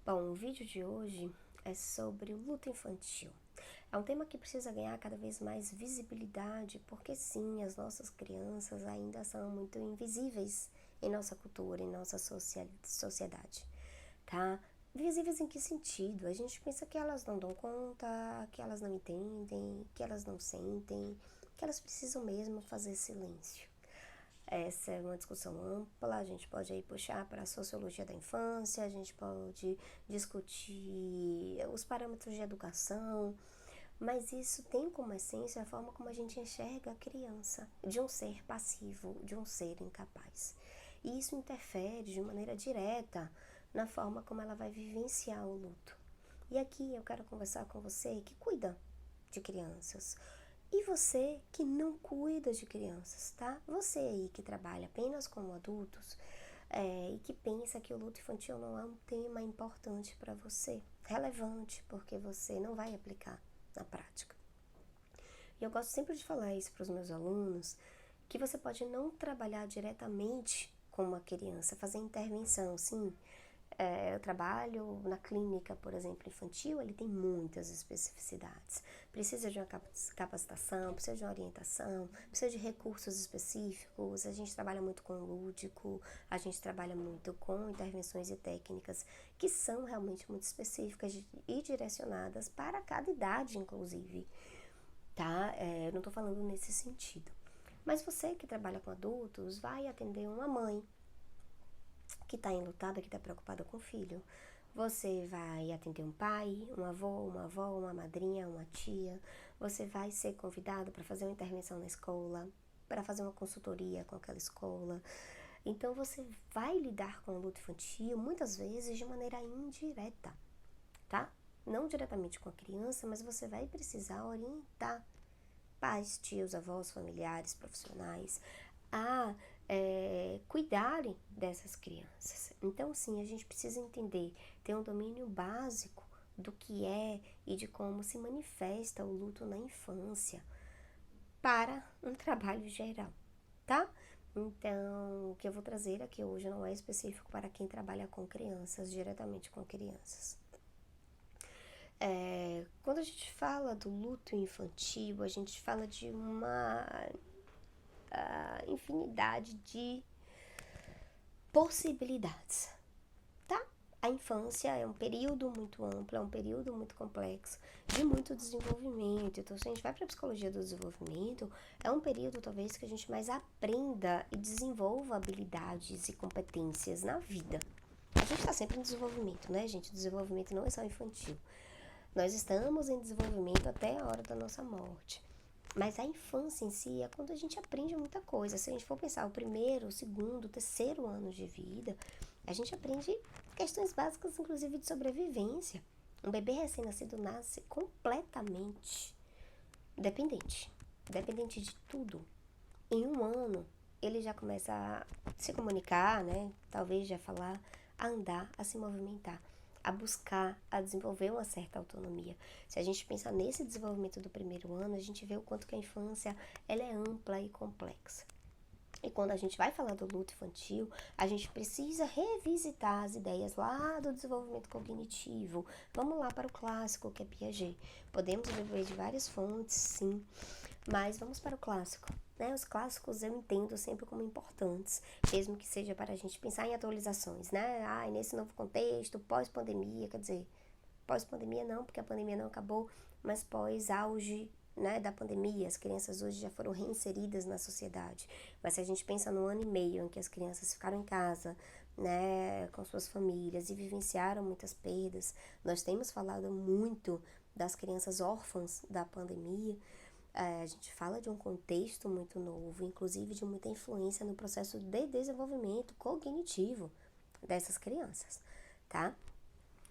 Bom, o vídeo de hoje é sobre o luto infantil. É um tema que precisa ganhar cada vez mais visibilidade, porque sim, as nossas crianças ainda são muito invisíveis em nossa cultura, em nossa sociedade, tá? Invisíveis em que sentido? A gente pensa que elas não dão conta, que elas não entendem, que elas não sentem, que elas precisam mesmo fazer silêncio. Essa é uma discussão ampla, a gente pode aí puxar para a sociologia da infância, a gente pode discutir os parâmetros de educação, mas isso tem como essência a forma como a gente enxerga a criança, de um ser passivo, de um ser incapaz. E isso interfere de maneira direta na forma como ela vai vivenciar o luto. E aqui eu quero conversar com você que cuida de crianças. E você que não cuida de crianças, tá? Você aí que trabalha apenas com adultos e que pensa que o luto infantil não é um tema importante para você, relevante, porque você não vai aplicar na prática. E eu gosto sempre de falar isso para os meus alunos, que você pode não trabalhar diretamente com uma criança, fazer intervenção, sim. Eu trabalho na clínica, por exemplo, infantil, ele tem muitas especificidades. Precisa de uma capacitação, precisa de uma orientação, precisa de recursos específicos. A gente trabalha muito com lúdico, a gente trabalha muito com intervenções e técnicas que são realmente muito específicas e direcionadas para cada idade, inclusive, tá? Eu não estou falando nesse sentido. Mas você que trabalha com adultos vai atender uma mãe que está enlutada, que está preocupada com o filho. Você vai atender um pai, um avô, uma avó, uma madrinha, uma tia. Você vai ser convidado para fazer uma intervenção na escola, para fazer uma consultoria com aquela escola. Então você vai lidar com o luto infantil muitas vezes de maneira indireta, tá? Não diretamente com a criança, mas você vai precisar orientar pais, tios, avós, familiares, profissionais a cuidarem dessas crianças. Então, sim, a gente precisa entender, ter um domínio básico do que é e de como se manifesta o luto na infância para um trabalho geral, tá? Então, o que eu vou trazer aqui hoje não é específico para quem trabalha com crianças, diretamente com crianças. Quando a gente fala do luto infantil, a gente fala de uma infinidade de possibilidades, tá? A infância é um período muito amplo, é um período muito complexo, de muito desenvolvimento. Então, se a gente vai para a psicologia do desenvolvimento, é um período talvez que a gente mais aprenda e desenvolva habilidades e competências na vida. A gente está sempre em desenvolvimento, né, gente? O desenvolvimento não é só infantil. Nós estamos em desenvolvimento até a hora da nossa morte. Mas a infância em si é quando a gente aprende muita coisa. Se a gente for pensar o primeiro, o segundo, o terceiro ano de vida, a gente aprende questões básicas, inclusive de sobrevivência. Um bebê recém-nascido nasce completamente dependente de tudo. Em um ano, ele já começa a se comunicar, né? Talvez já falar, a andar, a se movimentar, a buscar, a desenvolver uma certa autonomia. Se a gente pensar nesse desenvolvimento do primeiro ano, a gente vê o quanto que a infância ela é ampla e complexa. E quando a gente vai falar do luto infantil, a gente precisa revisitar as ideias lá do desenvolvimento cognitivo. Vamos lá para o clássico, que é Piaget. Podemos beber de várias fontes, sim, mas vamos para o clássico. Né? Os clássicos eu entendo sempre como importantes, mesmo que seja para a gente pensar em atualizações, né? Nesse novo contexto, pós-pandemia, quer dizer, pós-pandemia não, porque a pandemia não acabou, mas pós-auge, né, da pandemia, as crianças hoje já foram reinseridas na sociedade. Mas se a gente pensa no ano e meio em que as crianças ficaram em casa, né, com suas famílias e vivenciaram muitas perdas, nós temos falado muito das crianças órfãs da pandemia. A gente fala de um contexto muito novo, inclusive de muita influência no processo de desenvolvimento cognitivo dessas crianças, tá?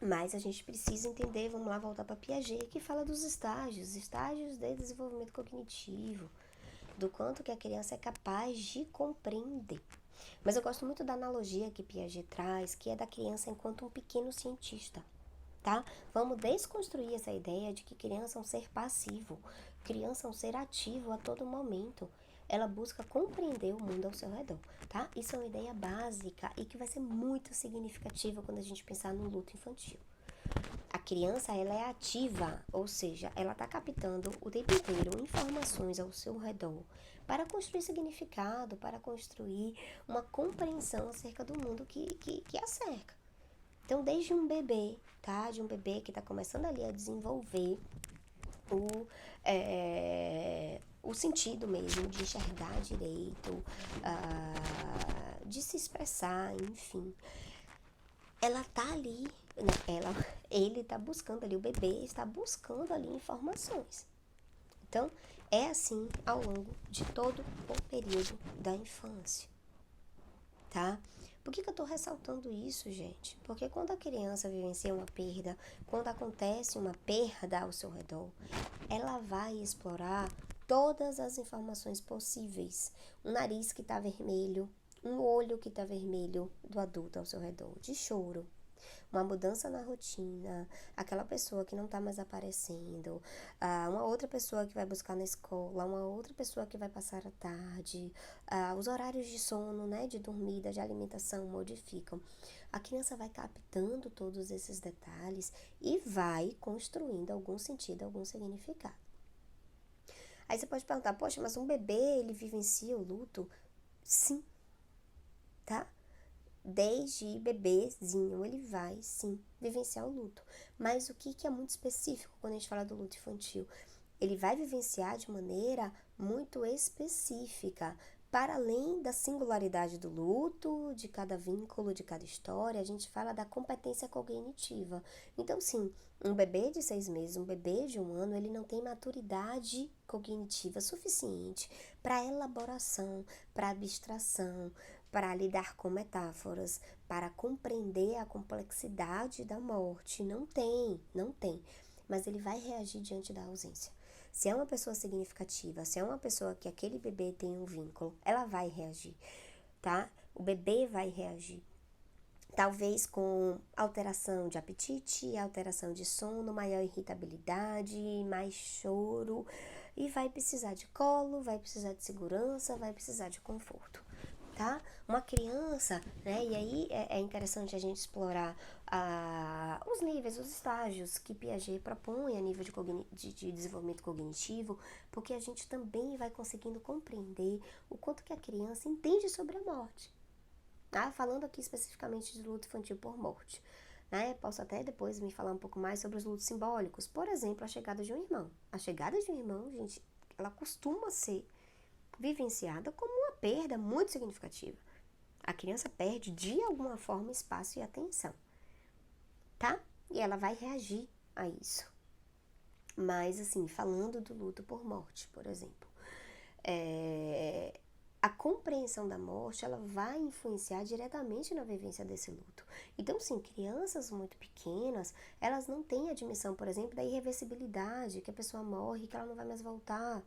Mas a gente precisa entender, vamos lá voltar para Piaget, que fala dos estágios de desenvolvimento cognitivo, do quanto que a criança é capaz de compreender. Mas eu gosto muito da analogia que Piaget traz, que é da criança enquanto um pequeno cientista, tá? Vamos desconstruir essa ideia de que criança é um ser passivo, criança é um ser ativo a todo momento. ela busca compreender o mundo ao seu redor, tá? Isso é uma ideia básica e que vai ser muito significativa quando a gente pensar no luto infantil. A criança, ela é ativa, ou seja, ela está captando o tempo inteiro informações ao seu redor para construir significado, para construir uma compreensão acerca do mundo que a cerca. Então, desde um bebê, tá? De um bebê que está começando ali a desenvolver o sentido mesmo de enxergar direito, de se expressar, enfim. Ela tá ali, né? Ele tá buscando ali, o bebê está buscando ali informações. Então, é assim ao longo de todo o período da infância, tá? Por que eu tô ressaltando isso, gente? Porque quando a criança vivencia uma perda, quando acontece uma perda ao seu redor, ela vai explorar todas as informações possíveis. Um nariz que tá vermelho, um olho que tá vermelho do adulto ao seu redor, de choro. Uma mudança na rotina, aquela pessoa que não está mais aparecendo, uma outra pessoa que vai buscar na escola, uma outra pessoa que vai passar a tarde, os horários de sono, né, de dormida, de alimentação modificam. A criança vai captando todos esses detalhes e vai construindo algum sentido, algum significado. Aí você pode perguntar, poxa, mas um bebê, ele vivencia o luto? Sim, tá? Desde bebezinho, ele vai, sim, vivenciar o luto. Mas o que é muito específico quando a gente fala do luto infantil? Ele vai vivenciar de maneira muito específica. Para além da singularidade do luto, de cada vínculo, de cada história, a gente fala da competência cognitiva. Então, sim, um bebê de 6 meses, um bebê de 1 ano, ele não tem maturidade cognitiva suficiente para elaboração, para abstração, para lidar com metáforas, para compreender a complexidade da morte. Não tem, não tem. Mas ele vai reagir diante da ausência. Se é uma pessoa significativa, se é uma pessoa que aquele bebê tem um vínculo, ela vai reagir, tá? O bebê vai reagir. Talvez com alteração de apetite, alteração de sono, maior irritabilidade, mais choro. E vai precisar de colo, vai precisar de segurança, vai precisar de conforto. Tá? Uma criança, né? E aí é interessante a gente explorar os níveis, os estágios que Piaget propõe a nível de desenvolvimento cognitivo, porque a gente também vai conseguindo compreender o quanto que a criança entende sobre a morte. Tá? Falando aqui especificamente de luto infantil por morte. Né? Posso até depois me falar um pouco mais sobre os lutos simbólicos. Por exemplo, a chegada de um irmão. A chegada de um irmão, gente, ela costuma ser vivenciada como uma perda muito significativa. A criança perde de alguma forma espaço e atenção, tá? E ela vai reagir a isso. Mas, assim, falando do luto por morte, por exemplo, a compreensão da morte, ela vai influenciar diretamente na vivência desse luto. Então, sim, crianças muito pequenas, elas não têm a dimensão, por exemplo, da irreversibilidade, que a pessoa morre, que ela não vai mais voltar.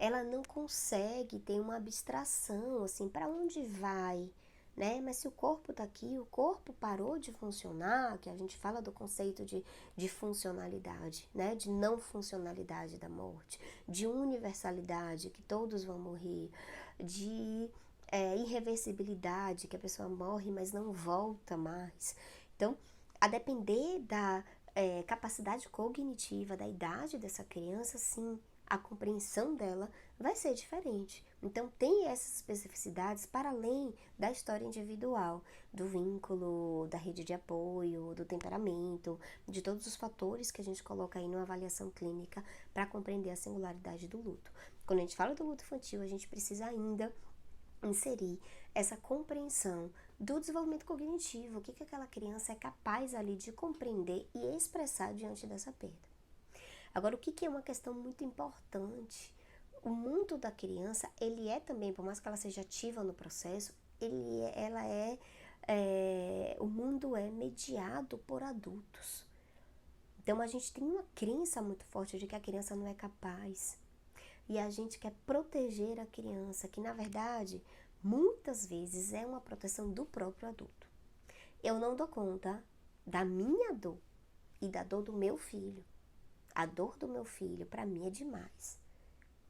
Ela não consegue ter uma abstração, assim, para onde vai, né? Mas se o corpo tá aqui, o corpo parou de funcionar, que a gente fala do conceito de funcionalidade, né? De não funcionalidade da morte, de universalidade, que todos vão morrer, de irreversibilidade, que a pessoa morre, mas não volta mais. Então, a depender da capacidade cognitiva, da idade dessa criança, sim, a compreensão dela vai ser diferente. Então, tem essas especificidades para além da história individual, do vínculo, da rede de apoio, do temperamento, de todos os fatores que a gente coloca aí numa avaliação clínica para compreender a singularidade do luto. Quando a gente fala do luto infantil, a gente precisa ainda inserir essa compreensão do desenvolvimento cognitivo, o que aquela criança é capaz ali de compreender e expressar diante dessa perda. Agora, o que é uma questão muito importante? O mundo da criança, ele é também, por mais que ela seja ativa no processo, o mundo é mediado por adultos. Então, a gente tem uma crença muito forte de que a criança não é capaz. E a gente quer proteger a criança, que na verdade, muitas vezes é uma proteção do próprio adulto. Eu não dou conta da minha dor e da dor do meu filho. A dor do meu filho, para mim, é demais.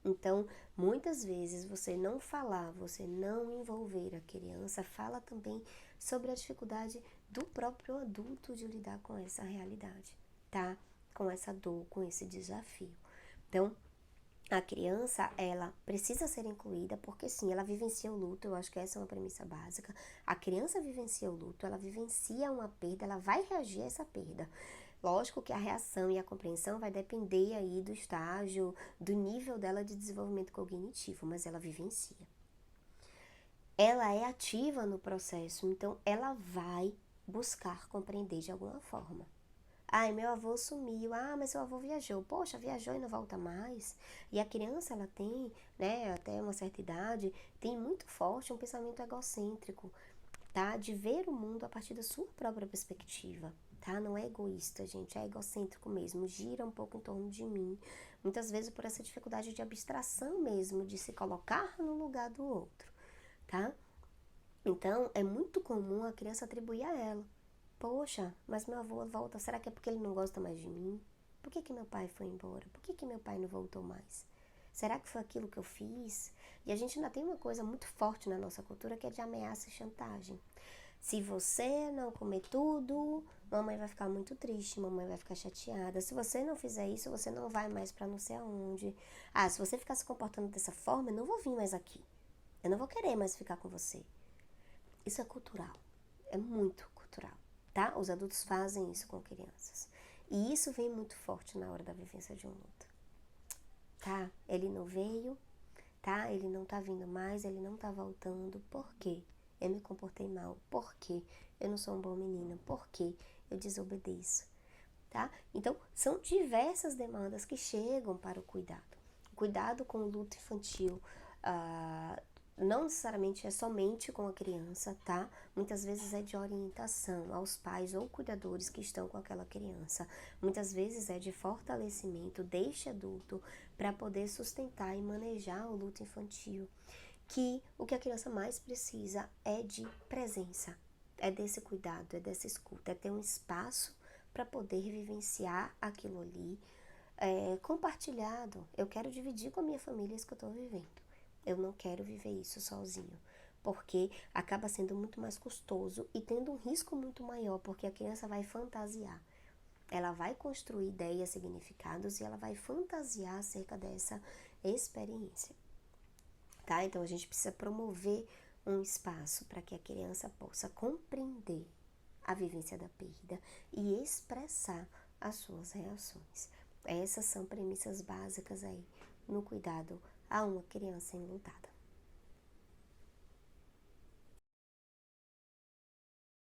Então, muitas vezes você não falar, você não envolver a criança, fala também sobre a dificuldade do próprio adulto de lidar com essa realidade, tá? Com essa dor, com esse desafio. Então, a criança, ela precisa ser incluída, porque sim, ela vivencia o luto, eu acho que essa é uma premissa básica. A criança vivencia o luto, ela vivencia uma perda, ela vai reagir a essa perda. Lógico que a reação e a compreensão vai depender aí do estágio, do nível dela de desenvolvimento cognitivo, mas ela vivencia. Ela é ativa no processo, então ela vai buscar compreender de alguma forma. Ai, meu avô sumiu. Ah, mas seu avô viajou. Poxa, viajou e não volta mais. E a criança, ela tem, né, até uma certa idade, tem muito forte um pensamento egocêntrico, tá? De ver o mundo a partir da sua própria perspectiva, tá? Não é egoísta, gente, é egocêntrico mesmo. Gira um pouco em torno de mim. Muitas vezes por essa dificuldade de abstração mesmo, de se colocar no lugar do outro, tá? Então, é muito comum a criança atribuir a ela. Poxa, mas meu avô volta, será que é porque ele não gosta mais de mim? Por que que meu pai foi embora? Por que que meu pai não voltou mais? Será que foi aquilo que eu fiz? E a gente ainda tem uma coisa muito forte na nossa cultura que é de ameaça e chantagem. Se você não comer tudo, mamãe vai ficar muito triste, mamãe vai ficar chateada. Se você não fizer isso, você não vai mais pra não sei aonde. Ah, se você ficar se comportando dessa forma, eu não vou vir mais aqui. Eu não vou querer mais ficar com você. Isso é cultural, é muito cultural, tá? Os adultos fazem isso com crianças. E isso vem muito forte na hora da vivência de um luto, tá? Ele não veio, tá? Ele não tá vindo mais, ele não tá voltando. Por quê? Eu me comportei mal. Por quê? Eu não sou um bom menino. Por quê? Eu desobedeço, tá? Então, são diversas demandas que chegam para o cuidado. O cuidado com o luto infantil, não necessariamente é somente com a criança, tá? Muitas vezes é de orientação aos pais ou cuidadores que estão com aquela criança. Muitas vezes é de fortalecimento deste adulto para poder sustentar e manejar o luto infantil. Que o que a criança mais precisa é de presença, é desse cuidado, é dessa escuta, é ter um espaço para poder vivenciar aquilo ali, compartilhado. Eu quero dividir com a minha família isso que eu estou vivendo. Eu não quero viver isso sozinho, porque acaba sendo muito mais custoso e tendo um risco muito maior, porque a criança vai fantasiar. Ela vai construir ideias, significados e ela vai fantasiar acerca dessa experiência, tá? Então a gente precisa promover um espaço para que a criança possa compreender a vivência da perda e expressar as suas reações. Essas são premissas básicas aí no cuidado a uma criança enlutada.